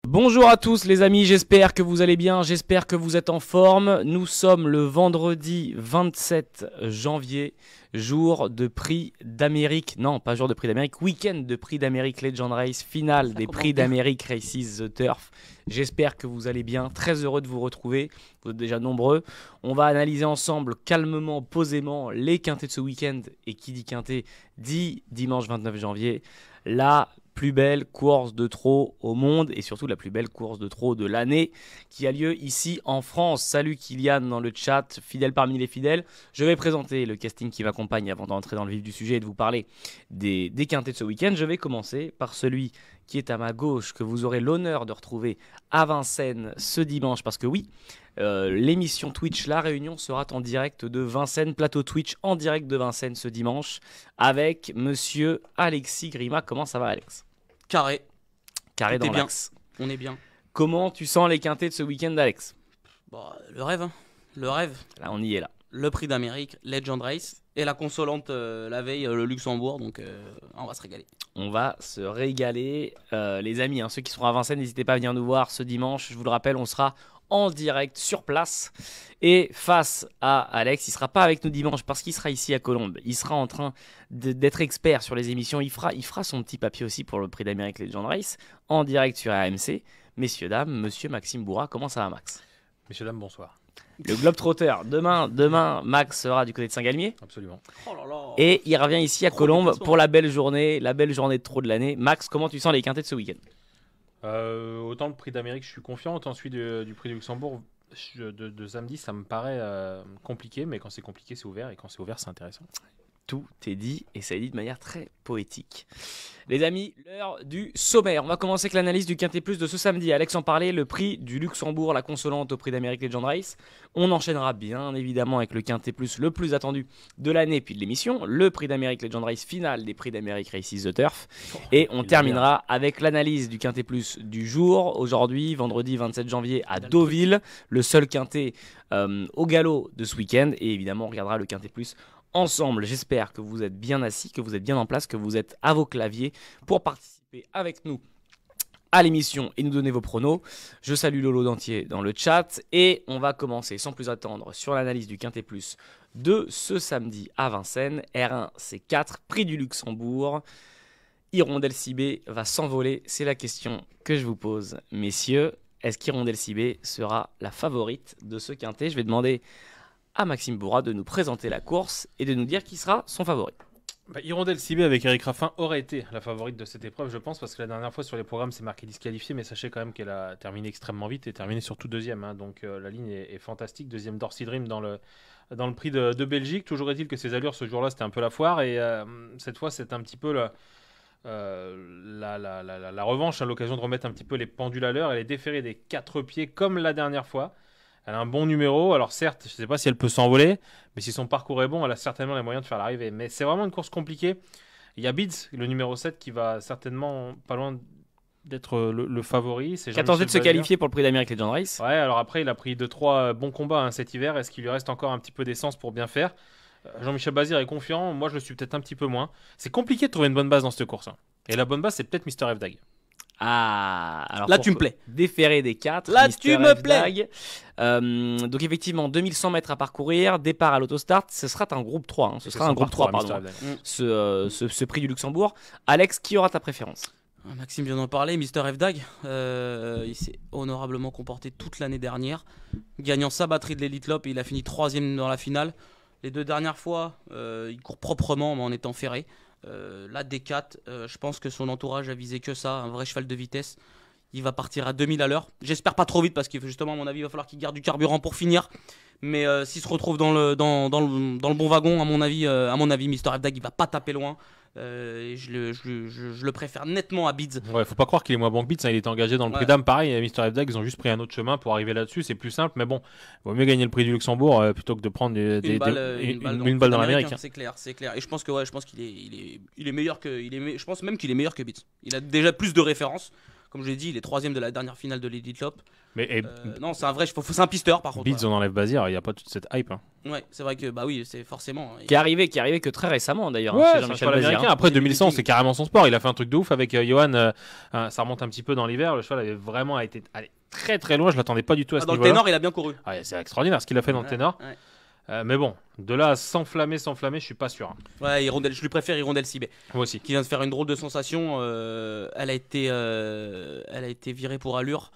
Bonjour à tous les amis, j'espère que vous allez bien, j'espère que vous êtes en forme. Nous sommes le vendredi 27 janvier, jour de prix d'Amérique, non pas jour de prix d'Amérique, week-end de prix d'Amérique Legend Race, finale des prix d'Amérique Races The Turf. J'espère que vous allez bien, très heureux de vous retrouver, vous êtes déjà nombreux. On va analyser ensemble calmement, posément les quintés de ce week-end, et qui dit quinté dit dimanche 29 janvier, la plus belle course de trot au monde et surtout la plus belle course de trot de l'année qui a lieu ici en France. Salut Kylian dans le chat, fidèle parmi les fidèles. Je vais présenter le casting qui m'accompagne avant d'entrer dans le vif du sujet et de vous parler des quintés de ce week-end. Je vais commencer par celui qui est à ma gauche, que vous aurez l'honneur de retrouver à Vincennes ce dimanche, parce que oui, l'émission Twitch La Réunion sera en direct de Vincennes, plateau Twitch en direct de Vincennes ce dimanche, avec monsieur Alexis Grima. Comment ça va, Alex? Carré Dans bien. l'axe. On est bien. Comment tu sens les quintés de ce week-end, Alex? Bon, le rêve, hein. Le rêve. Là, on y est là. Le prix d'Amérique, Legend Race et la consolante la veille, le Luxembourg. Donc, on va se régaler. On va se régaler. Les amis, ceux qui seront à Vincennes, n'hésitez pas à venir nous voir ce dimanche. Je vous le rappelle, on sera en direct sur place. Et face à Alex, il ne sera pas avec nous dimanche parce qu'il sera ici à Colombes. Il sera en train d'être expert sur les émissions. Il fera son petit papier aussi pour le prix d'Amérique Legend Race en direct sur AMC. Messieurs, dames, monsieur Maxime Bourra, comment ça va, Max? Messieurs, dames, bonsoir. Le Globetrotter, demain, Max sera du côté de Saint-Galmier. Absolument. Oh là là. Et il revient ici à Colombes pour la belle journée de trop de l'année. Max, comment tu sens les quintés de ce week-end? Autant le prix d'Amérique, je suis confiant, autant celui du prix du Luxembourg de samedi, ça me paraît compliqué, mais quand c'est compliqué, c'est ouvert, et quand c'est ouvert, c'est intéressant. Tout est dit, et ça est dit de manière très poétique. Les amis, l'heure du sommaire. On va commencer avec l'analyse du Quintet Plus de ce samedi. Alex en parlait, le prix du Luxembourg, la consolante au prix d'Amérique Legend Race. On enchaînera bien évidemment avec le Quintet Plus le plus attendu de l'année puis de l'émission, le prix d'Amérique Legend Race finale des prix d'Amérique Races The Turf. Et on terminera avec l'analyse du Quintet Plus du jour. Aujourd'hui, vendredi 27 janvier à Deauville, le seul Quintet au galop de ce week-end. Et évidemment, on regardera le Quintet Plus ensemble. J'espère que vous êtes bien assis, que vous êtes bien en place, que vous êtes à vos claviers pour participer avec nous à l'émission et nous donner vos pronos. Je salue Lolo d'Antier dans le chat et on va commencer sans plus attendre sur l'analyse du Quintet Plus de ce samedi à Vincennes. R1 C4, prix du Luxembourg. Hirondelle Cibé va s'envoler, c'est la question que je vous pose, messieurs. Est-ce qu'Hirondelle Cibé sera la favorite de ce Quintet? Je vais demander à Maxime Bourra de nous présenter la course et de nous dire qui sera son favori. Hirondelle Cibé avec Eric Raffin aurait été la favorite de cette épreuve, je pense, parce que la dernière fois sur les programmes, c'est marqué disqualifié, mais sachez quand même qu'elle a terminé extrêmement vite et terminé surtout deuxième. Donc la ligne est fantastique. Deuxième Dorsey Dream dans le prix de Belgique. Toujours est-il que ses allures ce jour-là, c'était un peu la foire. Et cette fois, c'est un petit peu la revanche, l'occasion de remettre un petit peu les pendules à l'heure. Elle est déférée des 4 pieds comme la dernière fois. Elle a un bon numéro, alors certes, je ne sais pas si elle peut s'envoler, mais si son parcours est bon, elle a certainement les moyens de faire l'arrivée. Mais c'est vraiment une course compliquée. Il y a Bids, le numéro 7, qui va certainement pas loin d'être le favori. C'est qui a tenté de se qualifier pour le prix d'Amérique Legend Race. Ouais, alors après, il a pris 2-3 bons combats cet hiver. Est-ce qu'il lui reste encore un petit peu d'essence pour bien faire? Jean-Michel Bazir est confiant, moi je le suis peut-être un petit peu moins. C'est compliqué de trouver une bonne base dans cette course. Et la bonne base, c'est peut-être Mr. F-Dag. Ah, alors là tu me plais. Déféré des 4. Là tu me plais. Donc effectivement, 2100 mètres à parcourir, départ à l'autostart, ce sera un groupe 3. Ce sera un groupe 3, pardon. Ce prix du Luxembourg. Alex, qui aura ta préférence? Maxime vient d'en parler, Mr. F-Dag. Il s'est honorablement comporté toute l'année dernière, gagnant sa batterie de l'Elite Lop et il a fini 3ème dans la finale. Les 2 dernières fois, il court proprement mais en étant ferré. Là, D4, je pense que son entourage a visé que ça, un vrai cheval de vitesse. Il va partir à 2000 à l'heure. J'espère pas trop vite parce que justement, à mon avis, il va falloir qu'il garde du carburant pour finir. Mais s'il se retrouve dans le bon wagon, à mon avis, Mr. F-Dag, il va pas taper loin. Je le préfère nettement à Bids. Ouais, faut pas croire qu'il est moins bon que Bids. Il était engagé dans le prix d'âme. Pareil, Mr. F-Dag, ils ont juste pris un autre chemin pour arriver là-dessus. C'est plus simple, mais bon, il vaut mieux gagner le prix du Luxembourg plutôt que de prendre une balle dans l'Amérique. C'est clair. Et je pense qu'il est meilleur que, je pense même qu'il est meilleur que Bids. Il a déjà plus de références. Comme je l'ai dit, il est 3ème de la dernière finale de l'Elite Loop. Mais Non, c'est un vrai, c'est un pisteur par contre. Beats, on enlève Bazir, il n'y a pas toute cette hype. Hein. Ouais, c'est vrai que bah oui, c'est forcément. Qui est arrivé que très récemment d'ailleurs. Ouais, Chez c'est un Jean-Michel cheval Bazir, américain. hein. Après C'est du 2100, meeting. c'est carrément son sport. Il a fait un truc de ouf avec Johan. Ça remonte un petit peu dans l'hiver. Le cheval avait vraiment été allé très très loin. Je l'attendais pas du tout à ce Dans le niveau-là. ténor, il a bien couru. Ouais, c'est extraordinaire ce qu'il a fait dans le Ouais, ténor. ouais. Mais bon, de là à s'enflammer, je suis pas sûr. Hein. Ouais, je lui préfère Hirondelle Cibé, Moi aussi. qui vient de faire une drôle de sensation. Elle a été virée pour allure.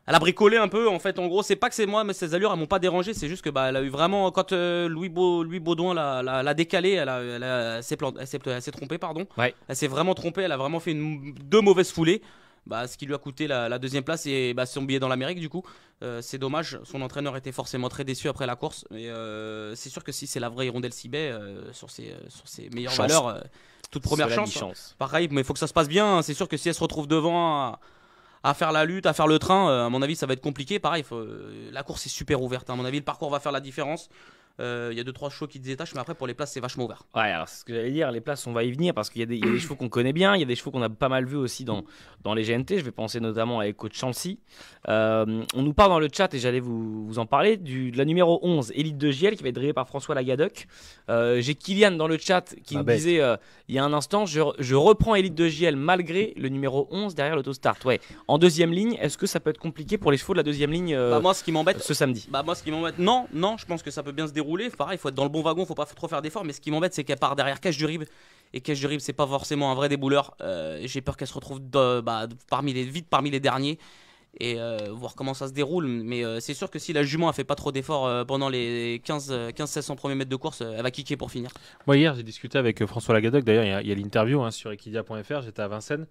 Elle a bricolé un peu, en fait. En gros, c'est pas que c'est moi, mais ses allures, elles m'ont pas dérangé. C'est juste que bah, elle a eu vraiment quand Louis Baudouin l'a décalé, elle s'est trompée, pardon. Ouais. Elle s'est vraiment trompée. Elle a vraiment fait deux mauvaises foulées. Bah, ce qui lui a coûté la deuxième place et bah, son billet dans l'Amérique du coup. C'est dommage, son entraîneur était forcément très déçu après la course. Mais c'est sûr que si c'est la vraie Hirondelle Cibet sur ses meilleures Chance. valeurs, toute première Cela dit chance. chance. Pareil, mais il faut que ça se passe bien. C'est sûr que si elle se retrouve devant à faire la lutte, à faire le train, à mon avis ça va être compliqué. Pareil, la course est super ouverte. À mon avis, le parcours va faire la différence. Il y a 2-3 chevaux qui se détachent, mais après pour les places c'est vachement ouvert. Ouais, alors c'est ce que j'allais dire, les places on va y venir parce qu'il y a des chevaux qu'on connaît bien, il y a des chevaux qu'on a pas mal vus aussi dans les GNT, je vais penser notamment à Echo de Chancy. On nous parle dans le chat et j'allais vous en parler de la numéro 11, Élite de Giel qui va être drivée par François Lagadoc. J'ai Kylian dans le chat qui Ma me bête. disait il y a un instant, je reprends Élite de Giel malgré le numéro 11 derrière l'autostart. Ouais. En deuxième ligne, est-ce que ça peut être compliqué pour les chevaux de la deuxième ligne Bah, moi ce qui m'embête, ce samedi? non, je pense que ça peut bien se dérouler. Pareil, il faut être dans le bon wagon, faut pas trop faire d'efforts. Mais ce qui m'embête, c'est qu'elle part derrière Cache du Rib. Et Cache du Rib, c'est pas forcément un vrai débouleur. J'ai peur qu'elle se retrouve parmi les derniers. Et voir comment ça se déroule. Mais c'est sûr que si la jument a fait pas trop d'efforts pendant les 15-1600 premiers mètres de course, elle va kicker pour finir. Moi, hier, j'ai discuté avec François Lagadoc. D'ailleurs, il y a l'interview sur equidia.fr. J'étais à Vincennes.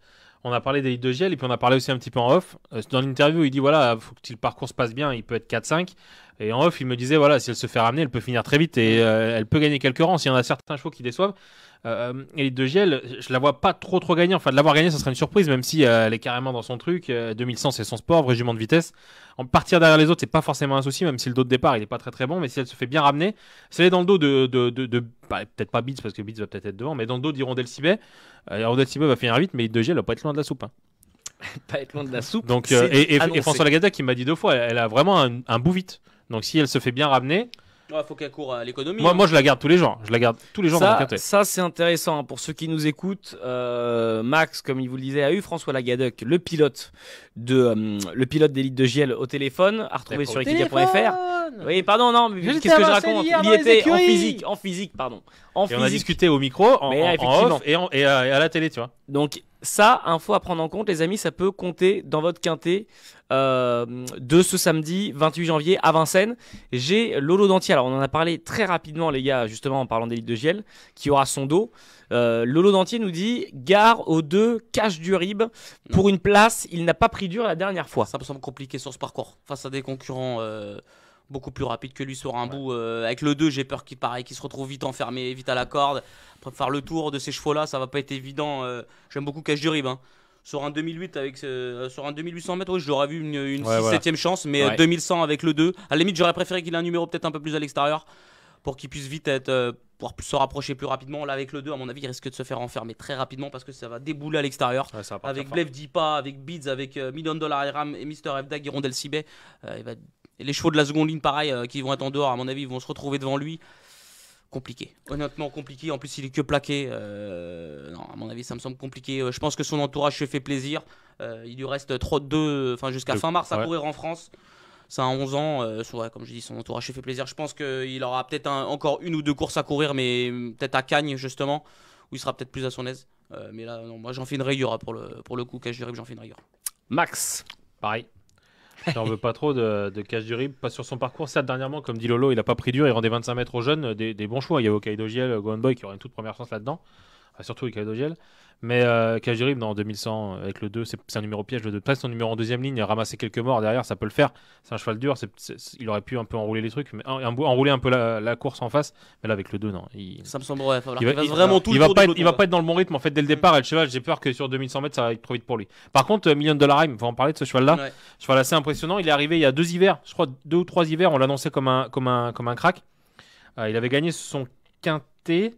On a parlé d'Élite de Giel et puis on a parlé aussi un petit peu en off. Dans l'interview, il dit voilà, faut que le parcours se passe bien, il peut être 4-5. Et en off, il me disait voilà, si elle se fait ramener, elle peut finir très vite et elle peut gagner quelques rangs. S'il y en a certains chevaux qui déçoivent, Élite de Giel, je la vois pas trop gagner. Enfin, de l'avoir gagné, ça serait une surprise, même si elle est carrément dans son truc. 2100, c'est son sport, vrai jument de vitesse. En partir derrière les autres, c'est pas forcément un souci, même si le dos de départ, il est pas très bon. Mais si elle se fait bien ramener, si elle est dans le dos peut-être pas Beats, parce que Beats va peut-être être devant, mais dans le dos d'Hirondelle Cibet, Hirondelle Cibet va finir vite, mais Élite de Giel, elle va pas être loin de la soupe. Hein. Pas être loin de la soupe. Donc, c'est et annoncé. François Lagadoc qui m'a dit 2 fois, elle a vraiment un bout vite. Donc si elle se fait bien ramener, Ouais, faut qu'elle court à l'économie. moi je la garde tous les jours. Je la garde tous les jours dans le quintet. Ça c'est intéressant hein. Pour ceux qui nous écoutent. Max, comme il vous le disait, a eu François Lagadoc, le pilote d'Élite de Giel au téléphone, à retrouver sur equidia.fr. Oui, pardon, non, mais qu'est-ce que je raconte? Il y était en physique, pardon. En Et on a physique. discuté au micro, Mais en effectivement. off et à la télé, tu vois. Donc ça, info à prendre en compte, les amis, ça peut compter dans votre quintet de ce samedi 28 janvier à Vincennes. J'ai Lolo Dantier, alors on en a parlé très rapidement les gars, justement en parlant d'Élite de Giel, qui aura son dos. Lolo Dantier nous dit gare aux 2 Cache du Rib pour une place, il n'a pas pris dur la dernière fois. Ça me semble compliqué sur ce parcours. Face à des concurrents beaucoup plus rapides que lui sur un bout. Avec le 2, j'ai peur qu'il se retrouve vite enfermé, vite à la corde. Après, faire le tour de ces chevaux-là, ça va pas être évident. J'aime beaucoup Cache du Rib. Hein. Sur un 2008 sur un 2800 mètres, oui, je l'aurais vu une 6-7ème chance, mais 2100 avec le 2. À la limite, j'aurais préféré qu'il ait un numéro peut-être un peu plus à l'extérieur pour qu'il puisse vite pouvoir se rapprocher plus rapidement. Là, avec le 2, à mon avis, il risque de se faire enfermer très rapidement parce que ça va débouler à l'extérieur. Ouais, ça va partir Avec fort. Blev Dipa, avec Beads, avec $1 million Iram et Mr. Fdag, Hirondelle Cibet. Et les chevaux de la seconde ligne, pareil, qui vont être en dehors, à mon avis, ils vont se retrouver devant lui. Compliqué, honnêtement compliqué. En plus, il est que plaqué. Non, à mon avis, ça me semble compliqué. Je pense que son entourage se fait plaisir. Il lui reste jusqu'à fin mars à courir en France. C'est à 11 ans. Comme je dis, son entourage se fait plaisir. Je pense qu'il aura peut-être encore 1 ou 2 courses à courir, mais peut-être à Cagnes, justement, où il sera peut-être plus à son aise. Mais là, non, moi, j'en fais une rayure pour le coup. Cache du Rib, j'en fais une rayure. Max. Pareil. J'en veux pas trop de Cache du Rib, pas sur son parcours. Certes, dernièrement, comme dit Lolo, il a pas pris dur, il rendait 25 mètres aux jeunes, des bons choix. Il y a Hokkaido Giel, Gohan Boy qui aurait une toute première chance là-dedans, surtout Hokkaido Giel. Mais Cache du Rib, dans 2100, avec le 2, c'est un numéro piège. Le 2, peut-être son numéro en deuxième ligne, ramasser quelques morts derrière, ça peut le faire. C'est un cheval dur, il aurait pu un peu enrouler les trucs, mais enrouler un peu la course en face. Mais là, avec le 2, non. Ça me semble, il fasse Il vraiment tout il le va tour pas du être, il va pas être dans le bon rythme en fait dès le départ. Et le cheval, j'ai peur que sur 2100 mètres, ça va être trop vite pour lui. Par contre, $1 million Iram, on va en parler de ce cheval-là. Ouais. Cheval assez impressionnant. Il est arrivé il y a 2 hivers, je crois 2 ou 3 hivers. On l'annonçait comme un crack. Il avait gagné son quintet.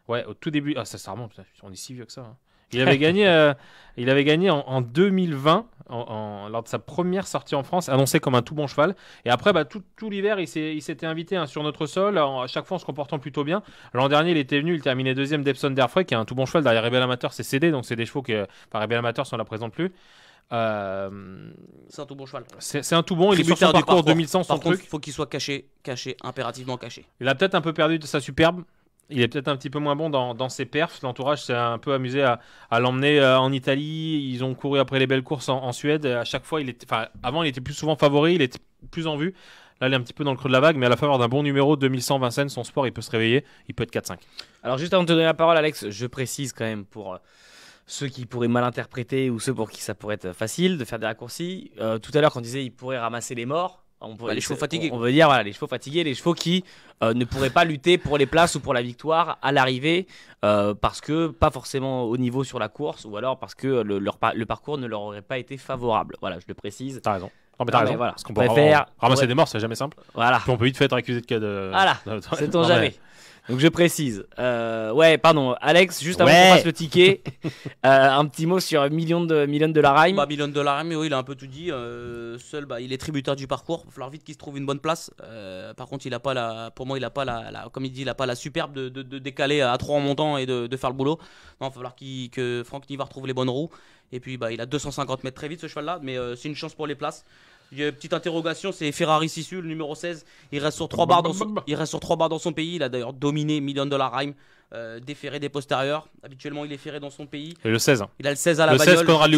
Ouais, au tout début. Ah, ça remonte. On est si vieux que ça. Hein. Il avait gagné en 2020 lors de sa première sortie en France, annoncé comme un tout bon cheval. Et après, tout l'hiver, il s'était invité sur notre sol, à chaque fois en se comportant plutôt bien. L'an dernier, il était venu, il terminait deuxième d'Epsom d'Airfray, qui est un tout bon cheval. Derrière Rebel Amateur, c'est cédé, donc c'est des chevaux que Rebel Amateur, si on ne la présente plus. C'est un tout bon cheval. C'est un tout bon, il est sur son parcours 2100, son Par contre, truc. faut qu'il soit caché, impérativement caché. Il a peut-être un peu perdu de sa superbe. Il est peut-être un petit peu moins bon dans ses perfs. L'entourage s'est un peu amusé à l'emmener en Italie. Ils ont couru après les belles courses en Suède. À chaque fois, avant, il était plus souvent favori. Il était plus en vue. Là, il est un petit peu dans le creux de la vague. Mais à la faveur d'un bon numéro, 2100 Vincennes, son sport, il peut se réveiller. Il peut être 4-5. Alors, juste avant de te donner la parole, Alex, je précise quand même pour ceux qui pourraient mal interpréter ou ceux pour qui ça pourrait être facile de faire des raccourcis. Tout à l'heure, quand on disait il pourrait ramasser les morts. Les chevaux fatigués. On veut dire voilà, les chevaux fatigués, les chevaux qui ne pourraient pas lutter pour les places ou pour la victoire à l'arrivée parce que pas forcément au niveau sur la course ou alors parce que le parcours ne leur aurait pas été favorable. Voilà, je le précise. T'as raison. Non, mais t'as raison. Voilà. Parce qu'on peut ramasser des morts, c'est jamais simple. Voilà. Puis on peut vite être accusé de cas de. Voilà. Sait-on jamais. Donc je précise. Alex, juste avant qu'on fasse le ticket, un petit mot sur Million de la Rime. Million de la Rime, oui, il a un peu tout dit. Seul, il est tributaire du parcours. Il va falloir vite qu'il se trouve une bonne place. Par contre, pour moi, il a pas comme il dit, il a pas la superbe de décaler à 3 en montant et de faire le boulot. Non, il va falloir que Franck Nivard trouve les bonnes roues. Et puis, il a 250 mètres très vite ce cheval-là, mais c'est une chance pour les places. Il y a une petite interrogation, c'est Ferrari Sissu, le numéro 16. Il reste sur 3 barres dans son pays. Il a d'ailleurs dominé Million de la Rime, déféré des postérieurs. Habituellement, il est ferré dans son pays. Et le 16. Il a le 16 à la le bagnole. 16, Conrad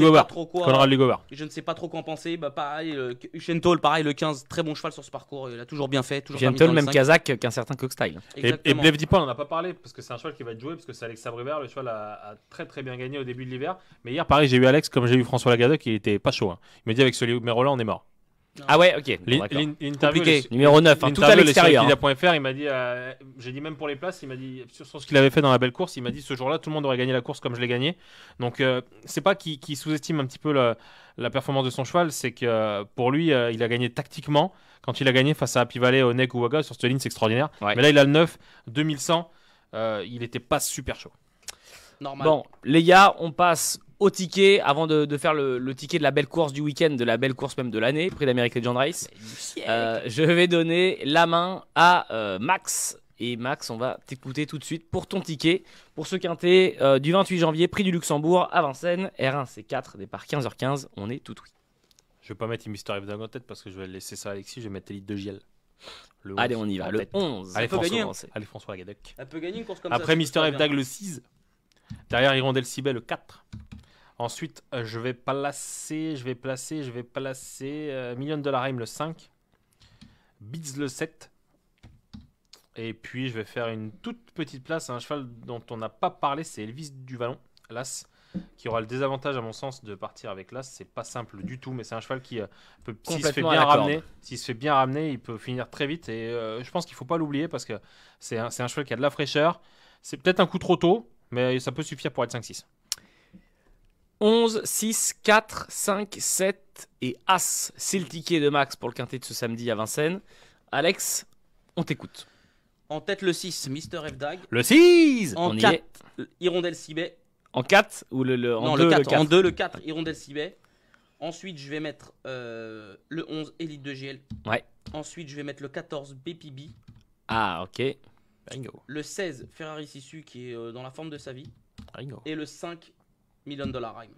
Lugovar. Je ne sais pas trop quoi en penser. Pareil, Uchentol, pareil, le 15, très bon cheval sur ce parcours. Il a toujours bien fait. Uchentol, même Kazakh qu'un certain Cockstyle. Et Blaise Dupont, on n'en a pas parlé parce que c'est un cheval qui va être joué. Parce que c'est Alex Sabrivert. Le cheval a très très bien gagné au début de l'hiver. Mais hier, pareil, j'ai eu Alex comme j'ai eu François Lagadec. Il était pas chaud. Il me dit avec ce numéro-là, on est mort. Ah ouais, ok. L'interview, numéro 9, tout à l'extérieur. Il m'a dit, j'ai dit même pour les places, il m'a dit sur ce qu'il avait fait dans la belle course, il m'a dit ce jour-là tout le monde aurait gagné la course comme je l'ai gagné. Donc c'est pas qu'il sous-estime un petit peu la performance de son cheval, c'est que pour lui il a gagné tactiquement. Quand il a gagné face à Happy Valley, Onek ou Waga sur cette ligne, c'est extraordinaire. Ouais. Mais là il a le 9, 2100, il était pas super chaud. Normal. Bon, les gars, on passe au ticket avant de faire le ticket de la belle course du week-end, de la belle course même de l'année, prix d'Amérique Legend Race. Je vais donner la main à Max. Et Max, on va t'écouter tout de suite pour ton ticket. Pour ce quintet du 28 janvier, prix du Luxembourg à Vincennes, R1 C4, départ 15h15, on est tout oui. Je vais pas mettre Mister F en tête parce que je vais laisser ça à Alexis, je vais mettre Elite de Giel. Allez, on y va, le 11. Allez, François Lagadec. Elle peut gagner une course comme ça. Après Mister F le 6. Derrière Hirondelle Cibet le 4. Ensuite, je vais placer Million de la Rime le 5. Beats le 7. Et puis, je vais faire une toute petite place à un cheval dont on n'a pas parlé, c'est Elvis du Vallon, l'As, qui aura le désavantage, à mon sens, de partir avec l'As. C'est pas simple du tout, mais c'est un cheval qui peut, s'il se fait bien ramener, il peut finir très vite. Et je pense qu'il ne faut pas l'oublier parce que c'est un cheval qui a de la fraîcheur. C'est peut-être un coup trop tôt, mais ça peut suffire pour être 5-6. 11, 6, 4, 5, 7 et As. C'est le ticket de Max pour le quintet de ce samedi à Vincennes. Alex, on t'écoute. En tête le 6, Mister F-Dag. Le 6 En 4, Hirondelle Cibet. En 4 ou en 2 le 4. En 2, le 4, Hirondelle Cibet. Ensuite, je vais mettre le 11, Elite de GL. Ouais. Ensuite, je vais mettre le 14, BPB. Ah, ok. Bingo. Le 16, Ferrari Sissu, qui est dans la forme de sa vie. Bingo. Et le 5, Million de la Rime.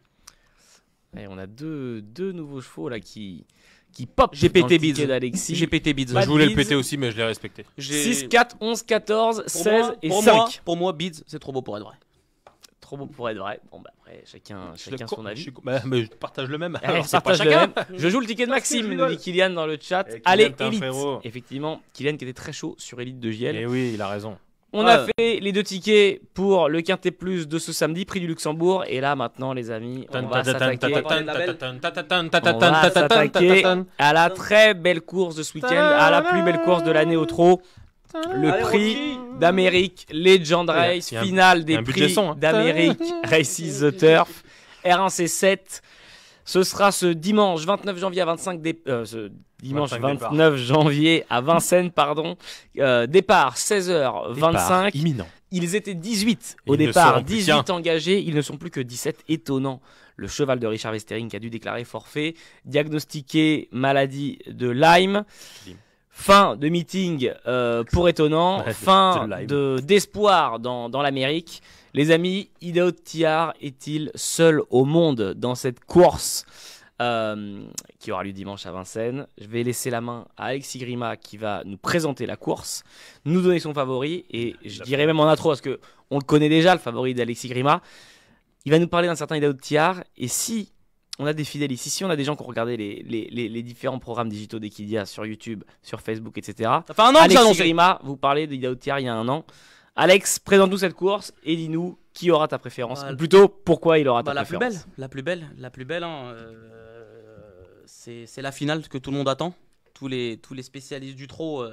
Et on a deux nouveaux chevaux là qui pop. J'ai pété Bids. J'ai pété Bids. Je voulais le péter aussi, mais je l'ai respecté. 6, 4, 11, 14, 16 et 5. Pour moi, Bids, c'est trop beau pour être vrai. Trop beau pour être vrai. Bon, bah après, chacun son avis. Mais je partage le même. Alors, partage le même. Je joue le ticket de Maxime, nous dit Kylian dans le chat. Allez, Elite. Effectivement, Kylian qui était très chaud sur Elite de JL. Et oui, il a raison. On a fait les 2 tickets pour le Quintet Plus de ce samedi, prix du Luxembourg. Et là, maintenant, les amis, on va s'attaquer à la très belle course de ce week-end, à la plus belle course de l'année au trot. Le prix d'Amérique Legend Race, finale des prix d'Amérique Races the Turf, R1C7. Ce sera ce dimanche 29 janvier à 29 janvier à Vincennes, pardon. Départ 16h25. Imminent. Ils étaient 18 au Ils ne départ, seront plus 18 qu'un. engagés, ils ne sont plus que 17. Étonnant. Le cheval de Richard Westering qui a dû déclarer forfait, diagnostiqué maladie de Lyme. Lyme. Fin de meeting pour étonnant, Ouais, fin de Lyme. d'espoir dans l'Amérique. Les amis, Idaho Tiar est-il seul au monde dans cette course qui aura lieu dimanche à Vincennes? Je vais laisser la main à Alexis Grima qui va nous présenter la course, nous donner son favori et je dirais même en intro parce que on le connaît déjà le favori d'Alexis Grima. Il va nous parler d'un certain Idaho Tiar et si on a des fidèles ici, si on a des gens qui ont regardé les différents programmes digitaux d'Equidia sur YouTube, sur Facebook, etc. Ça fait un an que j'ai Alexis annoncé. Grima, vous parlez d'Idaho Tiar il y a un an. Alex, présente-nous cette course et dis-nous qui aura ta préférence. Bah, Ou plutôt, pourquoi il aura ta La plus préférence. belle, la plus belle. Hein, c'est la finale que tout le monde attend. Tous les spécialistes du trot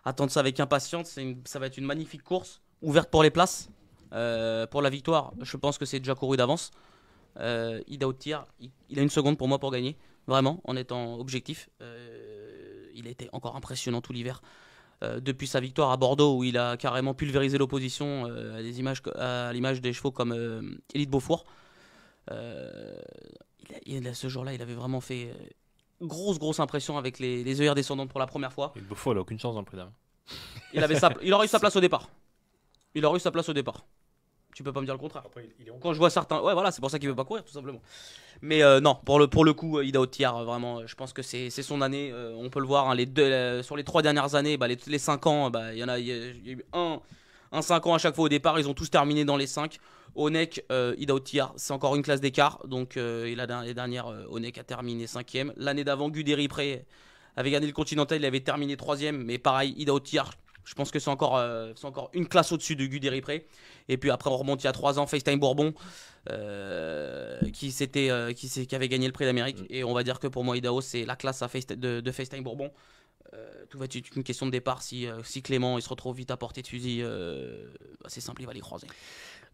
attendent ça avec impatience. Ça va être une magnifique course, ouverte pour les places. Pour la victoire, je pense que c'est déjà couru d'avance. Idaho Tiar, il a une seconde pour moi pour gagner. Vraiment, en étant objectif. Il a été encore impressionnant tout l'hiver. Depuis sa victoire à Bordeaux où il a carrément pulvérisé l'opposition à l'image des chevaux comme Élite Beaufour. Ce jour-là, il avait vraiment fait grosse impression avec les œillères descendantes pour la première fois. Et le Beaufort, il a aucune chance dans le prix d'âme. Il aurait eu sa place au départ. Il aurait eu sa place au départ. Tu peux pas me dire le contraire. Après, il est Quand je vois certains, ouais voilà, c'est pour ça qu'il veut pas courir tout simplement. Mais non, pour le coup, Idaho Tiar, vraiment, je pense que c'est son année. On peut le voir, hein, sur les 3 dernières années, les 5 ans, il y a eu un 5 ans à chaque fois au départ. Ils ont tous terminé dans les 5. Onek, Idaho Tiar, c'est encore une classe d'écart. Donc l'année dernière, Onek a terminé 5e. L'année d'avant, Guderi Pré avait gagné le Continental, il avait terminé 3e. Mais pareil, Idaho Tiar, je pense que c'est encore une classe au-dessus de Guderi Pré. Et puis après, on remonte il y a 3 ans, FaceTime Bourbon, qui avait gagné le prix d'Amérique. Et on va dire que pour moi, Idaho, c'est la classe de FaceTime Bourbon. Tout va être une question de départ. Si Clément il se retrouve vite à portée de fusil, c'est simple, il va les croiser.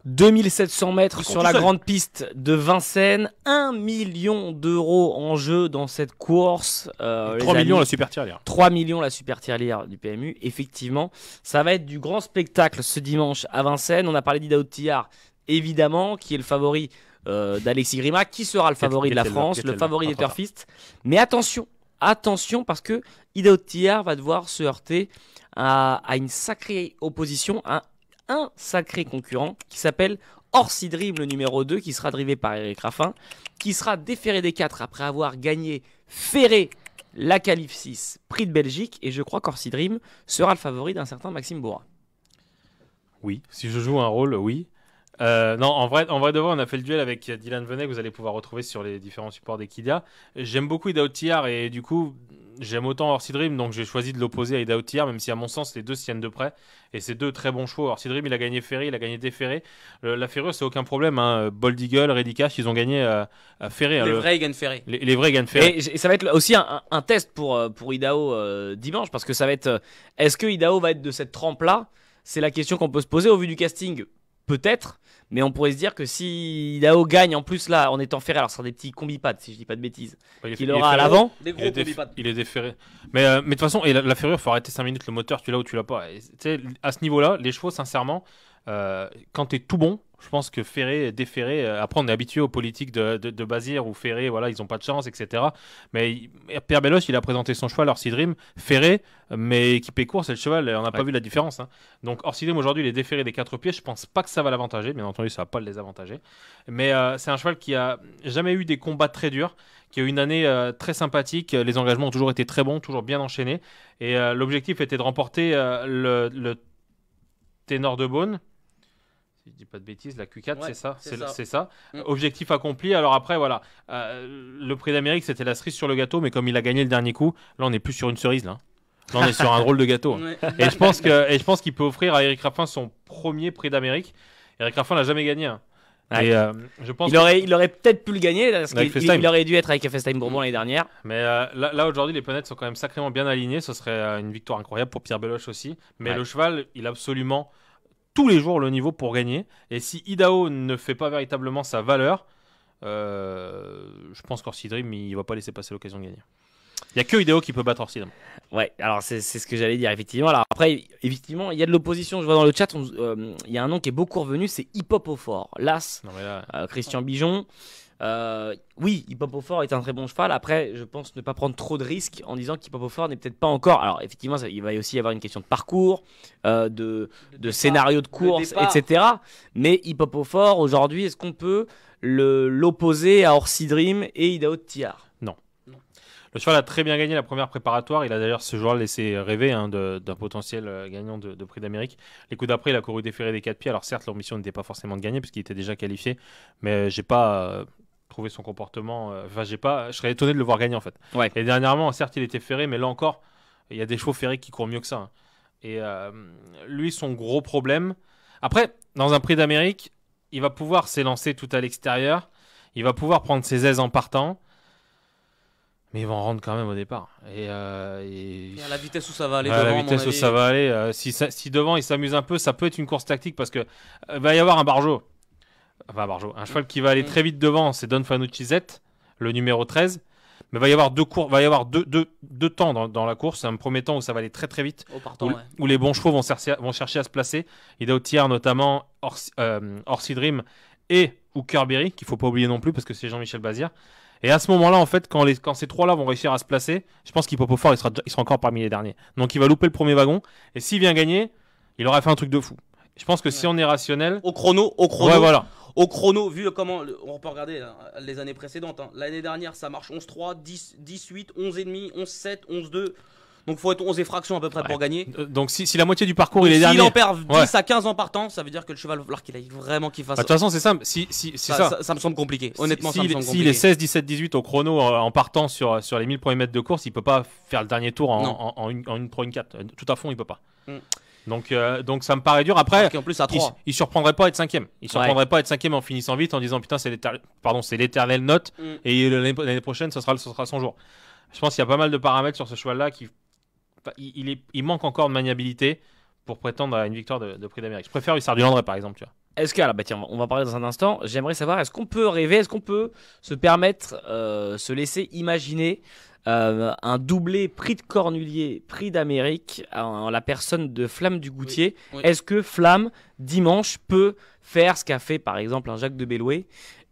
2700 mètres Il sur court la tout seul. grande piste de Vincennes, 1 million d'euros en jeu dans cette course. 3 les millions amis. la super tirelire. 3 millions la super tirelire du PMU. Effectivement, ça va être du grand spectacle ce dimanche à Vincennes. On a parlé d'Idaho Tiar, évidemment, qui est le favori d'Alexis Grima, qui sera le favori de la France, le favori des Turfistes. Mais attention, parce que Idaho Tiar va devoir se heurter à une sacrée opposition, à un sacré concurrent qui s'appelle Orsi Dream, le numéro 2, qui sera drivé par Eric Raffin, qui sera déféré des 4 après avoir gagné ferré la qualif 6, prix de Belgique, et je crois qu'Orsi Dream sera le favori d'un certain Maxime Bourra. Oui, si je joue un rôle, oui. Non, en vrai de vrai, on a fait le duel avec Dylan Venet que vous allez pouvoir retrouver sur les différents supports d'Equidia. J'aime beaucoup Idaho Tiar et du coup, j'aime autant Orsi Dream, donc j'ai choisi de l'opposer à Idaho Tiar, même si à mon sens, les deux s'y tiennent de près. Et c'est deux très bons chevaux. Orsi Dream, il a gagné ferré, il a gagné déferré. La ferrure, c'est aucun problème. Hein. Bold Eagle, Ready Cash, ils ont gagné à ferré. Les vrais gagnent ferré. Les vrais gagnent ferré. Et ça va être aussi un test pour Idaho dimanche, parce que ça va être... est-ce que Idaho va être de cette trempe-là? C'est la question qu'on peut se poser au vu du casting. Peut-être, mais on pourrait se dire que si Idaho gagne en plus là en étant ferré, alors ce sera des petits combi-pads si je dis pas de bêtises, qu'il aura à l'avant. Des Il gros est, combi-pads. il est déferré. Mais de toute façon, et la ferrure, il faut arrêter 5 minutes le moteur, tu l'as ou tu l'as pas. Et, tu sais, à ce niveau-là, les chevaux, sincèrement, quand tu es tout bon, je pense que ferré, déferré, après on est habitué aux politiques de Bazir ou ferré, voilà, ils n'ont pas de chance, etc. Mais Pierre Belloche, il a présenté son cheval, Orsi Dream, ferré, mais équipé court, c'est le cheval, on n'a pas vu la différence. Hein. Donc Orsi Dream, aujourd'hui, il est déferré des 4 pieds, je pense pas que ça va l'avantager, bien entendu, ça va pas le désavantager. Mais c'est un cheval qui a jamais eu des combats très durs, qui a eu une année très sympathique, les engagements ont toujours été très bons, toujours bien enchaînés, et l'objectif était de remporter le Ténor de Beaune. Si je dis pas de bêtises, la Q4, Ouais, c'est ça. Mm. Objectif accompli. Alors après, voilà, le prix d'Amérique, c'était la cerise sur le gâteau, mais comme il a gagné le dernier coup, là, on n'est plus sur une cerise, là. Là, on est sur un drôle de gâteau. Ouais. Et je pense qu'il peut offrir à Eric Raffin son premier prix d'Amérique. Eric Raffin n'a jamais gagné. Hein. Ouais. Et je pense Il aurait peut-être pu le gagner, parce Avec qu'il FaceTime. il aurait dû être avec FaceTime Bourbon l'année dernière. Mais là aujourd'hui, les planètes sont quand même sacrément bien alignées. Ce serait une victoire incroyable pour Pierre Belloche aussi. Mais Ouais. le cheval, il a absolument tous les jours le niveau pour gagner. Et si Idaho ne fait pas véritablement sa valeur, je pense qu'Orsi Dream, il va pas laisser passer l'occasion de gagner. Il n'y a que Hideo qui peut battre Orsidrem. Ouais, alors c'est ce que j'allais dire, effectivement. Alors après, effectivement, il y a de l'opposition. Je vois dans le chat, il y a un nom qui est beaucoup revenu, c'est Hip Hop au Fort. L'As, Non, mais là, Christian Bijon. Oui, Hip Hop au Fort est un très bon cheval. Après, je pense ne pas prendre trop de risques en disant qu'Hip Hop au Fort n'est peut-être pas encore. Alors, effectivement, il va aussi y avoir une question de parcours, de scénario de course, etc. Mais Hip Hop au Fort, aujourd'hui, est-ce qu'on peut l'opposer à Orsi Dream et Idaho Tiar? le cheval a très bien gagné la première préparatoire. Il a d'ailleurs ce jour-là laissé rêver d'un potentiel gagnant de Prix d'Amérique. Les coups d'après, il a couru déféré des 4 pieds. Alors certes, leur mission n'était pas forcément de gagner puisqu'il était déjà qualifié, mais j'ai pas trouvé son comportement. Je serais étonné de le voir gagner en fait. Ouais. Et dernièrement, certes, il était ferré, mais là encore, il y a des chevaux ferrés qui courent mieux que ça. Hein. Et lui, son gros problème. Après, dans un Prix d'Amérique, il va pouvoir s'élancer tout à l'extérieur. Il va pouvoir prendre ses aises en partant. Mais ils vont en rendre quand même au départ. Et à la vitesse où ça va aller à devant, la vitesse où ça va aller. Si devant il s'amuse un peu, ça peut être une course tactique parce que va y avoir un barjot. Enfin, un cheval qui va aller très vite devant, c'est Don Fanucci Z, le numéro 13. Mais il va y avoir deux temps dans la course. Un premier temps où ça va aller très très vite, où les bons chevaux vont chercher à se placer. Idaho Tiar notamment, Orsi Dream et Hooker Berry, qu'il ne faut pas oublier non plus parce que c'est Jean-Michel Bazir. Et à ce moment-là, en fait, quand ces trois-là vont réussir à se placer, je pense qu'Hip Hop au Fort, il sera encore parmi les derniers. Donc il va louper le premier wagon. Et s'il vient gagner, il aura fait un truc de fou. Je pense que si on est rationnel... Au chrono, ouais, voilà. Au chrono, vu comment on peut regarder les années précédentes. Hein. L'année dernière, ça marche 11-3, 10-8, 11,5, 11-7, 11-2. Donc il faut être 11 et fractions à peu près pour gagner. Donc si la moitié du parcours il est dernier... S'il en perd 10 à 15 en partant, ça veut dire que le cheval va falloir qu'il aille vraiment qu'il fasse... De toute façon c'est simple, ça me semble compliqué. Honnêtement, ça me semble compliqué. S'il est 16, 17, 18 au chrono en partant sur les 1000 premiers mètres de course, il peut pas faire le dernier tour en une 3, une 4. Tout à fond, il peut pas. Donc ça me paraît dur. Après, en plus, à 3. Il surprendrait pas à être 5ème. Il surprendrait pas à être 5ème en finissant vite en disant putain c'est l'éternelle note et l'année prochaine ce sera son jour. Je pense qu'il y a pas mal de paramètres sur ce cheval-là qui il manque encore de maniabilité pour prétendre à une victoire de Prix d'Amérique. Je préfère Hussard du Landré par exemple. Tu vois. Est-ce que, alors, tiens, on va parler dans un instant. J'aimerais savoir, est-ce qu'on peut rêver, est-ce qu'on peut se permettre, se laisser imaginer un doublé Prix de Cornulier, Prix d'Amérique en la personne de Flamme du Goutier. Oui. Est-ce que Flamme dimanche peut faire ce qu'a fait par exemple un Jacques de Bellouet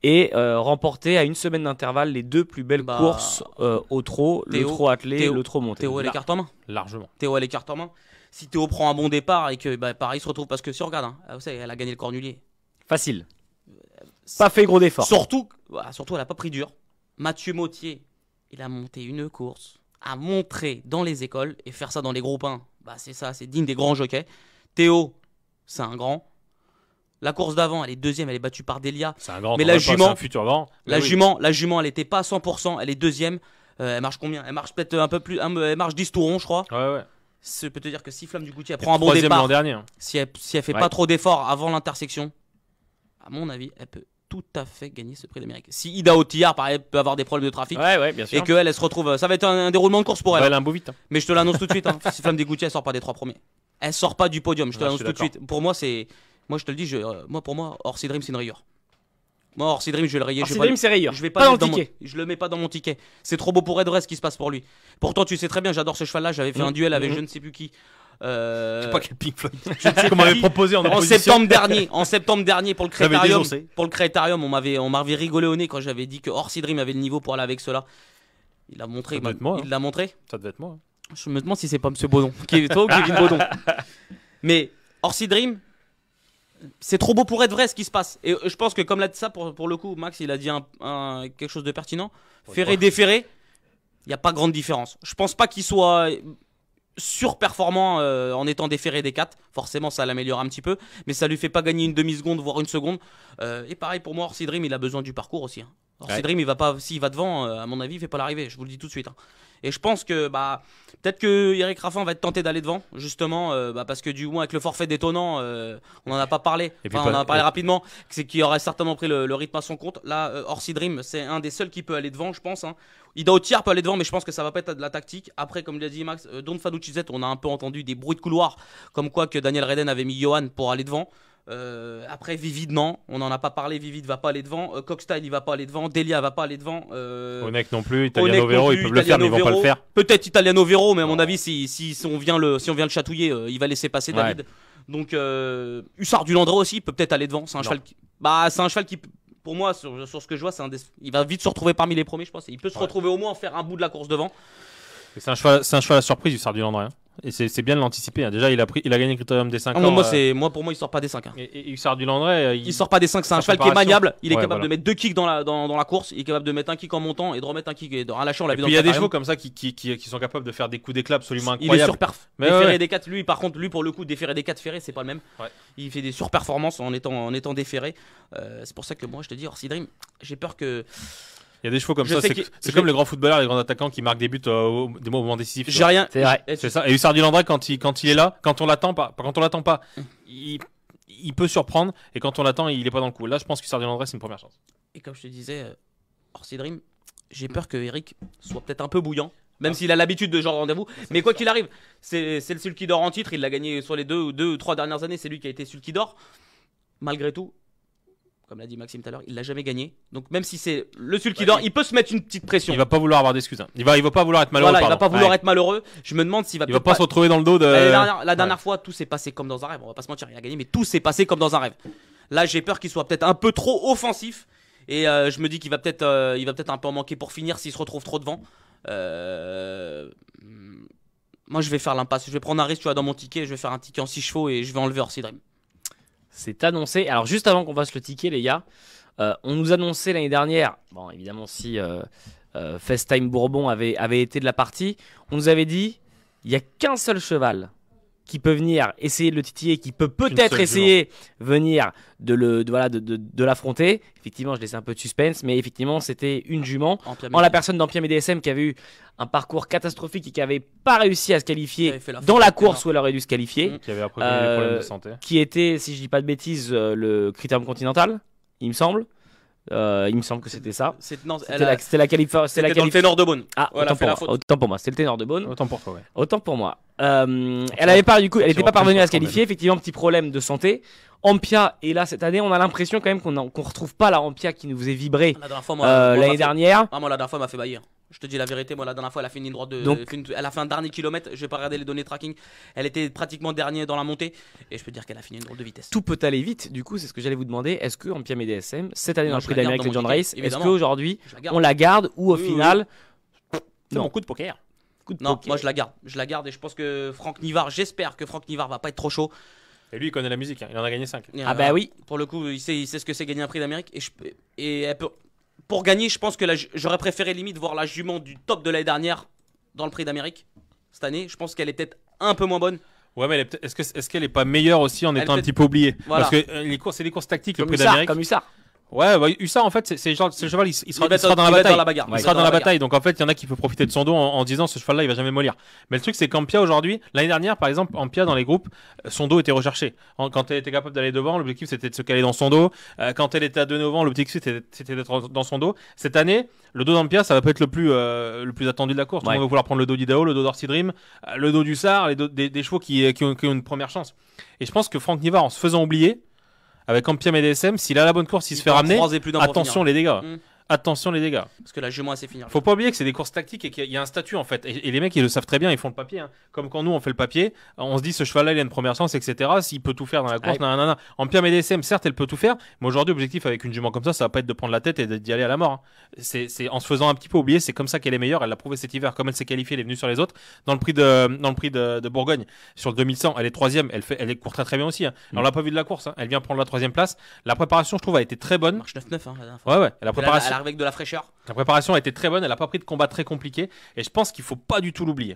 et remporter à une semaine d'intervalle les deux plus belles courses au trot, le trot attelé, le trot monté? Théo a les cartes en main. Largement. Théo a les cartes en main. Si Théo prend un bon départ et que pareil se retrouve, parce que si on regarde, vous savez, elle a gagné le Cornulier. Facile. Pas fait gros d'efforts. Surtout elle a pas pris dur. Mathieu Mautier, il a monté une course à montrer dans les écoles et faire ça dans les groupes 1. C'est ça, c'est digne des grands jockeys. Théo, c'est un grand. La course d'avant, elle est deuxième, elle est battue par Delia. C'est un grand. Mais la jument, un futur grand. La jument, elle était pas à 100%, elle est deuxième. Elle marche combien? Elle marche peut-être un peu plus. Elle marche 10 tourons, je crois. Ouais. Ça peut te dire que si Flamme du Goutier prend un bon départ, l'an dernier. si elle fait pas trop d'efforts avant l'intersection, à mon avis, elle peut tout à fait gagner ce Prix d'Amérique. Si Idaho Tiar, par exemple, peut avoir des problèmes de trafic, bien sûr. et qu'elle se retrouve, ça va être un déroulement de course pour elle. Elle a un beau vite. Hein. Mais je te l'annonce tout de suite. Si Flamme du Goutier, elle sort pas des 3 premiers. Elle sort pas du podium. Je te l'annonce tout de suite. Pour moi, moi je te le dis. Pour moi, Orsi Dream, c'est une rayure. Moi, Orsi Dream, je vais le rayer. Orsi Dream, c'est rayure. Je vais pas dans le ticket. Je le mets pas dans mon ticket. C'est trop beau pour être vrai ce qui se passe pour lui. Pourtant, tu sais très bien, j'adore ce cheval-là. J'avais fait un duel avec je ne sais plus qui. Je sais pas quel Pink Floyd. Comme on m'avait proposé en septembre dernier pour le Crétarium. Pour le Crétarium, on m'avait rigolé au nez quand j'avais dit que Orsi Dream avait le niveau pour aller avec cela. Il l'a montré. Il l'a montré. Ça devait être moi. Je me demande si c'est pas M. Baudon. Toi ou Kevin Baudon. Mais Orsi Dream, c'est trop beau pour être vrai ce qui se passe. Et je pense que comme l'a dit ça, pour le coup, Max, il a dit quelque chose de pertinent. Ferré, déferré, il n'y a pas grande différence. Je pense pas qu'il soit surperformant en étant déféré des 4. Forcément, ça l'améliore un petit peu. Mais ça lui fait pas gagner une demi-seconde, voire une seconde. Et pareil pour moi, Orsi Dream, il a besoin du parcours aussi. Orsi Dream, s'il va devant, à mon avis, il fait pas l'arrivée. Je vous le dis tout de suite. Et je pense que peut-être que Eric Raffin va être tenté d'aller devant, justement, parce que du moins avec le forfait détonnant, on n'en a pas parlé. On en a parlé rapidement, c'est qu'il aurait certainement pris le rythme à son compte. Là, Orsi Dream, c'est un des seuls qui peut aller devant, je pense. Idaho Tiar peut aller devant, mais je pense que ça va pas être de la tactique. Après, comme l'a dit Max, Don Fanucci Z, on a un peu entendu des bruits de couloir, comme quoi que Daniel Reden avait mis Johan pour aller devant. Après Vivid, non, on n'en a pas parlé. Vivid va pas aller devant. Cockstyle il va pas aller devant. Delia va pas aller devant. Onek non plus. Onek Italiano non Vero, plus, ils peuvent le faire, mais ils vont pas le Italiano faire. Peut-être Italiano Vero, mais à mon avis, si on vient le chatouiller, il va laisser passer Ouais. David. Donc Hussard du Landreau aussi peut peut-être aller devant. C'est un cheval qui, pour moi, sur ce que je vois, il va vite se retrouver parmi les premiers, je pense. Il peut se retrouver au moins faire un bout de la course devant. Et c'est un cheval à surprise du Sard du Landré. Hein. Et c'est bien de l'anticiper. Hein. Déjà, il a gagné le critérium des 5 Ah, ans. pour moi, il sort pas des 5. Et Hussard du Landré, Il sort pas des 5, c'est un sa cheval qui est préparation. maniable. Il est Ouais, capable voilà. de mettre 2 kicks dans la course. Il est capable de mettre un kick en montant et de remettre un kick et de relâcher. On l'a Et vu puis dans il y a le des quatrième. chevaux comme ça qui sont capables de faire des coups d'éclat absolument Il est incroyables. surperf. Mais Déféré ouais. des 4, lui, par contre, pour le coup, déféré des 4 ferrés, c'est pas le même. Ouais. Il fait des surperformances en étant déféré. C'est pour ça que moi, je te dis, Orsi Dream, j'ai peur que. Il y a des chevaux comme Je ça. sais C'est que- c'est je comme vais- les grands footballeurs, les grands attaquants qui marquent des buts des moments décisifs. tu J'ai vois. rien. C'est vrai. Et C'est ça. Et Hussard du Landré, quand il est là, quand on l'attend pas, il peut surprendre. Et quand on l'attend, il est pas dans le coup. Là, je pense que Hussard du Landré, c'est une première chance. Et comme je te disais, Orsi Dream, j'ai peur que Eric soit peut-être un peu bouillant. Même s'il a l'habitude de ce genre de rendez-vous. Mais quoi qu'il arrive, c'est le Sulky d'or en titre. Il l'a gagné sur les deux ou trois dernières années. C'est lui qui a été Sulky d'or. Malgré tout, comme l'a dit Maxime tout à l'heure, il l'a jamais gagné. Donc même si c'est le Sulky d'or, il peut se mettre une petite pression. Il va pas vouloir avoir d'excuses. Hein. Il va pas vouloir être malheureux. Voilà, il va pardon. pas vouloir Ouais. être malheureux. Je me demande s'il va Il va peut-être pas se retrouver dans le dos de. La dernière fois, tout s'est passé comme dans un rêve. On va pas se mentir, il a gagné, mais tout s'est passé comme dans un rêve. Là, j'ai peur qu'il soit peut-être un peu trop offensif. Et je me dis qu'il va peut-être un peu en manquer pour finir s'il se retrouve trop devant. Moi, je vais faire l'impasse. Je vais prendre un risque, tu vois, dans mon ticket. Je vais faire un ticket en 6 chevaux et je vais enlever Orsi Dream. C'est annoncé. Alors, juste avant qu'on fasse le ticket, les gars, on nous annonçait l'année dernière, bon, évidemment, si FaceTime Bourbon avait été de la partie, on nous avait dit il n'y a qu'un seul cheval qui peut venir essayer de le titiller, qui peut peut-être seule essayer venir de l'affronter. Effectivement, je laissais un peu de suspense, mais effectivement, c'était une jument. En la personne d'Empire MDSM qui avait eu un parcours catastrophique et qui n'avait pas réussi à se Qui qualifier avait fait la dans faute, la course alors. où elle aurait dû se qualifier. Mm. Qui avait après connu des problèmes de santé. Qui était, si je dis pas de bêtises, le Critérium Continental, il me semble. Il me semble que c'était ça. C'était la qualif. C'était dans le ténor de Beaune. Ah, Voilà, autant, fait pour la moi. faute. Autant pour moi. C'était le ténor de Beaune. Autant pour toi, ouais. Autant pour moi. Elle avait pas, du coup, elle n'était pas parvenue à se surprendre, qualifier. Effectivement, petit problème de santé. Ampia est là cette année. On a l'impression quand même qu'on retrouve pas la Ampia qui nous faisait vibrer La dernière fois, moi, l'année dernière. moi, la dernière fois, elle m'a fait baillir. Je te dis la vérité, moi, la dernière fois, elle a fait une ligne droite elle a fait un dernier kilomètre. Je vais pas regarder les données tracking. Elle était pratiquement dernière dans la montée. Et je peux dire qu'elle a fini une drôle de vitesse. Tout peut aller vite. Du coup, c'est ce que j'allais vous demander. Est-ce que Ampia MDSM cette année Moi, dans le je Prix la garde d'Amérique dans Legend mon Race, ticket, est-ce évidemment. qu'aujourd'hui Je la garde. on la garde ou au Oui, final C'est Non. mon coup de poker. coup de Non, poker. moi je la garde. Je la garde et je pense que Franck Nivard, j'espère que Franck Nivard va pas être trop chaud. Et lui, il connaît la musique. Hein. Il en a gagné 5. Ah bah oui. Pour le coup, il sait ce que c'est gagner un prix d'Amérique. Et elle peut, pour gagner, je pense que j'aurais préféré limite voir la jument du top de l'année dernière dans le prix d'Amérique. Cette année, je pense qu'elle est peut-être un peu moins bonne. Ouais, mais est-ce qu'elle est pas meilleure aussi en Elle étant un peut- petit peu oubliée? Voilà. Parce que les courses, c'est des courses tactiques, le Comme prix Hussard, d'Amérique. comme Hussard. Ouais, bah, Hussard, en fait, c'est le cheval, il sera va être dans la dans bataille. la bagarre. Il sera dans la bataille. Donc, en fait, il y en a qui peuvent profiter de son dos en disant ce cheval-là, il va jamais mollir. Mais le truc, c'est qu'Ampia aujourd'hui, l'année dernière, par exemple, Ampia dans les groupes, son dos était recherché. Quand elle était capable d'aller devant, l'objectif c'était de se caler dans son dos. Quand elle était à 2 devant, l'objectif c'était d'être dans son dos. Cette année, le dos d'Ampia, ça va pas être le plus attendu de la course. Tout le Ouais. monde va vouloir prendre le dos d'Idaho, le dos d'Orsi Dream, le dos du Sard, des chevaux qui ont une première chance. Et je pense que Franck Nivard, en se faisant oublier, avec Ampia MDSM, s'il a la bonne course, il se fait ramener. Attention les dégâts. Mm. Attention les dégâts. Parce que la jument, elle sait finir. Faut pas oublier que c'est des courses tactiques et qu'il y a un statut en fait. Et les mecs ils le savent très bien, ils font le papier. Hein. Comme quand nous on fait le papier, on se dit ce cheval-là il a une première chance, etc. S'il peut tout faire dans la course, Ouais. nanana. En Pierre MDSM, certes elle peut tout faire, mais aujourd'hui objectif avec une jument comme ça va pas être de prendre la tête et d'y aller à la mort. Hein. C'est en se faisant un petit peu oublier, c'est comme ça qu'elle est meilleure. Elle l'a prouvé cet hiver, comme elle s'est qualifiée, elle est venue sur les autres. Dans le prix de Bourgogne, sur le 2100, elle est troisième, elle court très très bien aussi. Hein. On l'a pas vu de la course, hein. Elle vient prendre la troisième place. La préparation je trouve a été très bonne. Marche 9-9 hein, la dernière fois. Ouais. La Elle préparation. arrive avec de la fraîcheur. La préparation a été très bonne, elle a pas pris de combat très compliqué et je pense qu'il faut pas du tout l'oublier.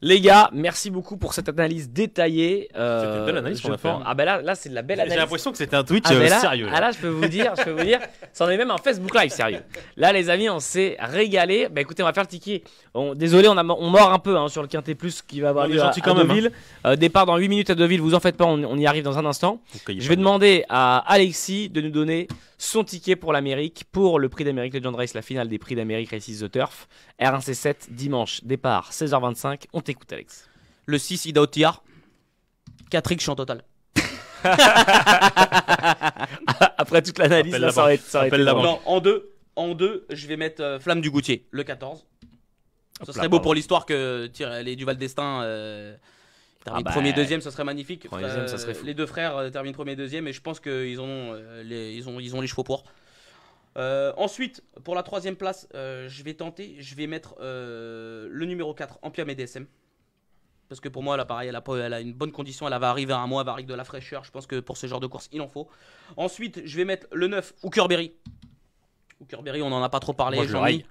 Les gars, merci beaucoup pour cette analyse détaillée. C'était une belle analyse je qu'on a fait, pense- hein. Ah ben là c'est de la belle J'ai analyse. l'impression que c'était un Twitch Ah ben là, sérieux. là. ah là, je peux vous dire, c'en est même un Facebook Live sérieux. Là, les amis, on s'est régalé. Bah écoutez, on va faire le ticket. Désolé, on mord un peu hein, sur le Quintet Plus qui va avoir On est lieu à gentil quand même, Deauville. Départ dans 8 minutes à Deauville. Vous en faites pas, on y arrive dans un instant. Je vais demander à Alexis de nous donner son ticket pour l'Amérique, pour le Prix d'Amérique Legend Race, la finale des Prix d'Amérique Races The Turf. R1C7, dimanche, départ 16h25. On t'écoute, Alex. Le 6, Ida Otiar. 4 X, je suis en total. Après toute l'analyse, Appelle là, la ça aurait banque. ça aurait été Appelle la drôle. banque. Non, en deux, je vais mettre Flamme du Goutier, le 14. Ce Hop serait là, beau bravo. pour l'histoire que les Duval d'Estaing terminent bah, premier, deuxième, ça serait magnifique. premier, deuxième, ça serait fou. Les deux frères terminent premier, deuxième, et je pense qu'ils ont les chevaux pour. Ensuite, pour la troisième place, je vais mettre le numéro 4, Ampia DSM. Parce que pour moi, là, pareil, elle a une bonne condition. Elle va arriver à un mois, elle va arriver de la fraîcheur. Je pense que pour ce genre de course, il en faut. Ensuite, je vais mettre le 9, Hookerberry. Hookerberry, on n'en a pas trop parlé. Moi, je le raille.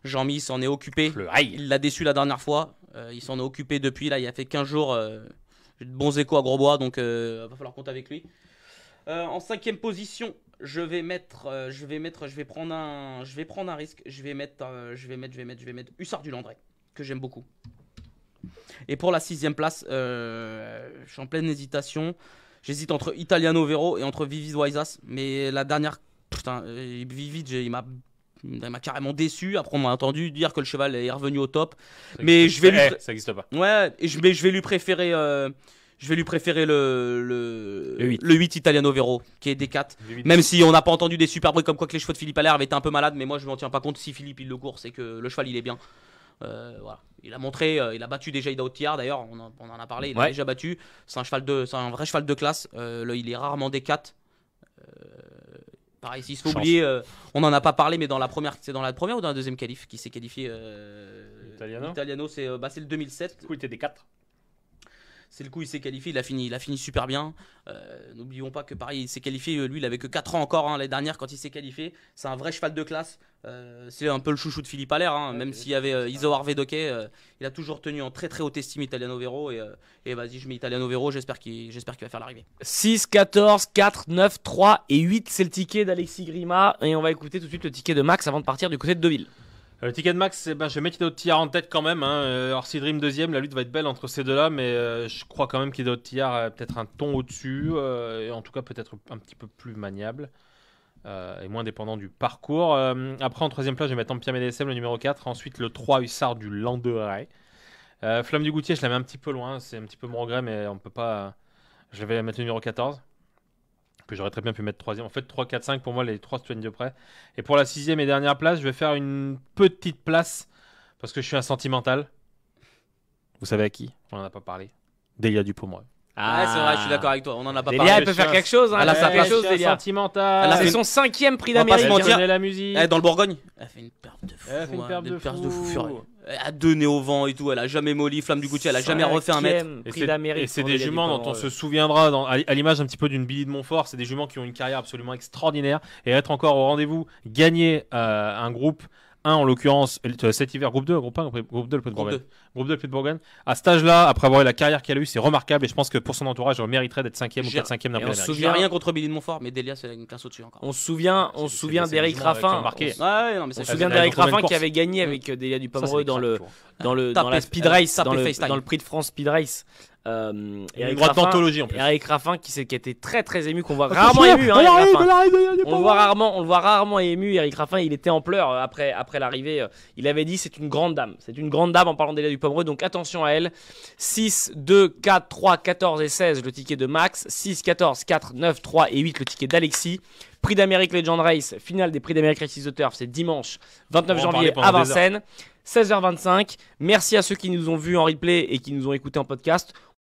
Jean-Mi s'en est occupé. Le rail. Il l'a déçu la dernière fois. Il s'en est occupé depuis. Là, il a fait 15 jours. J'ai de bons échos à Grosbois, donc va falloir compter avec lui. En cinquième position, je vais prendre un risque. Je vais mettre Hussard du Landré, que j'aime beaucoup. Et pour la sixième place, je suis en pleine hésitation. J'hésite entre Italiano Vero et entre Vivid Waisas. Mais la dernière, putain, Vivid, il m'a carrément déçu. Après, on m'a entendu dire que le cheval est revenu au top. Mais je vais lui. Ça n'existe pas. Ouais, et je vais lui préférer. Je vais lui préférer le 8. le 8 Italiano Vero, qui est D4. Même si on n'a pas entendu des super bruits comme quoi que les chevaux de Philippe Allaire avaient été un peu malades, mais moi je m'en tiens pas compte. Si Philippe il le court, c'est que le cheval il est bien. Voilà. Il a montré, il a battu déjà Ida Otillard d'ailleurs, on en a parlé, il a déjà battu. C'est un vrai cheval de classe. Il est rarement D4. Pareil, s'il se faut oublier, on n'en a pas parlé, mais c'est dans la première ou dans la deuxième qualif qui s'est qualifié. Italiano, c'est le 2007. Du coup, il était des 4. C'est le coup, il s'est qualifié, il a fini super bien. N'oublions pas que pareil, il s'est qualifié, lui il avait que 4 ans encore l'année dernière quand il s'est qualifié. C'est un vrai cheval de classe. C'est un peu le chouchou de Philippe Allaire, même s'il y avait Isoar Vedoké, il a toujours tenu en très très haute estime Italiano Vero. Et vas-y, je mets Italiano Vero, j'espère qu'il va faire l'arrivée. 6, 14, 4, 9, 3 et 8, c'est le ticket d'Alexis Grima. Et on va écouter tout de suite le ticket de Max avant de partir du côté de Deauville. Le ticket de Max, je vais mettre Ida Otillard en tête quand même. Orsi Dream deuxième, la lutte va être belle entre ces deux-là, mais je crois quand même qu'Ida Otillard est peut-être un ton au-dessus, et en tout cas peut-être un petit peu plus maniable et moins dépendant du parcours. Après, en troisième place, je vais mettre Ampia DSM, le numéro 4. Ensuite, le 3, Hussard du Landeret. Flamme du Goutier, je la mets un petit peu loin, c'est un petit peu mon regret, mais on peut pas. Je vais mettre le numéro 14. Que j'aurais très bien pu mettre troisième. En fait, 3, 4, 5, pour moi, les 3 se tiennent de près. Et pour la sixième et dernière place, je vais faire une petite place parce que je suis un sentimental. Vous savez à qui? On n'en a pas parlé. Delia Dupomereux. Ouais, c'est vrai, je suis d'accord avec toi, on en a pas Delia, parlé. elle peut faire quelque chose. Hein, Elle a elle peut sa faire quelque place. chose, Delia. Sentimental. Elle a C'est fait son 5e prix On va pas se d'Amérique. mentir. Elle la musique. Dans le Bourgogne, elle fait une perte de fou. Elle fait une perte de fou. furieux. Elle a donné au vent et tout, elle a jamais molli. Flamme du Goutier, elle a jamais refait un mètre. Et Prix c'est- d'Amérique. Et c'est pour des Delia juments dont on Dupomereux. se souviendra à l'image un petit peu d'une Billy de Montfort. C'est des juments qui ont une carrière absolument extraordinaire et être encore au rendez-vous, gagner un groupe 1 en l'occurrence cet hiver, groupe 2, groupe 1, groupe 2 le Prix de Groupe Bourgogne. 2. Groupe 2 le Prix de Bourgogne. À cet âge-là, après avoir eu la carrière qu'elle a eue, c'est remarquable et je pense que pour son entourage, elle mériterait d'être 5e ou J'ai- 4-5e d'un et Prix on d'Amérique. se J'ai souvient- rien contre Billy de Montfort, mais Delia c'est une classe au-dessus encore. On se souvient C'est d'Eric des juments qui ont Raffin. marqué. Ouais, non, mais On c'est se souvient Elle d'Eric a combien de Raffin qui courses avait gagné avec Delia Dupomereux dans le Tapez- la Speed Race, tapez dans le FaceTime. Prix de France Speed Race. Une Eric droite Raffin, d'anthologie en plus. Eric Raffin qui était très très ému, qu'on voit rarement ému. Hein, Eric Raffin. On le voit rarement ému. Eric Raffin, il était en pleurs après l'arrivée. Il avait dit c'est une grande dame. C'est une grande dame en parlant d'Elia Dupomereux. Donc attention à elle. 6, 2, 4, 3, 14 et 16 le ticket de Max. 6, 14, 4, 9, 3 et 8 le ticket d'Alexis. Prix d'Amérique Legend Race, finale des Prix d'Amérique Races de Turf, c'est dimanche 29 On va en janvier parler à pendant des Vincennes. 16h25. Merci à ceux qui nous ont vus en replay et qui nous ont écoutés en podcast.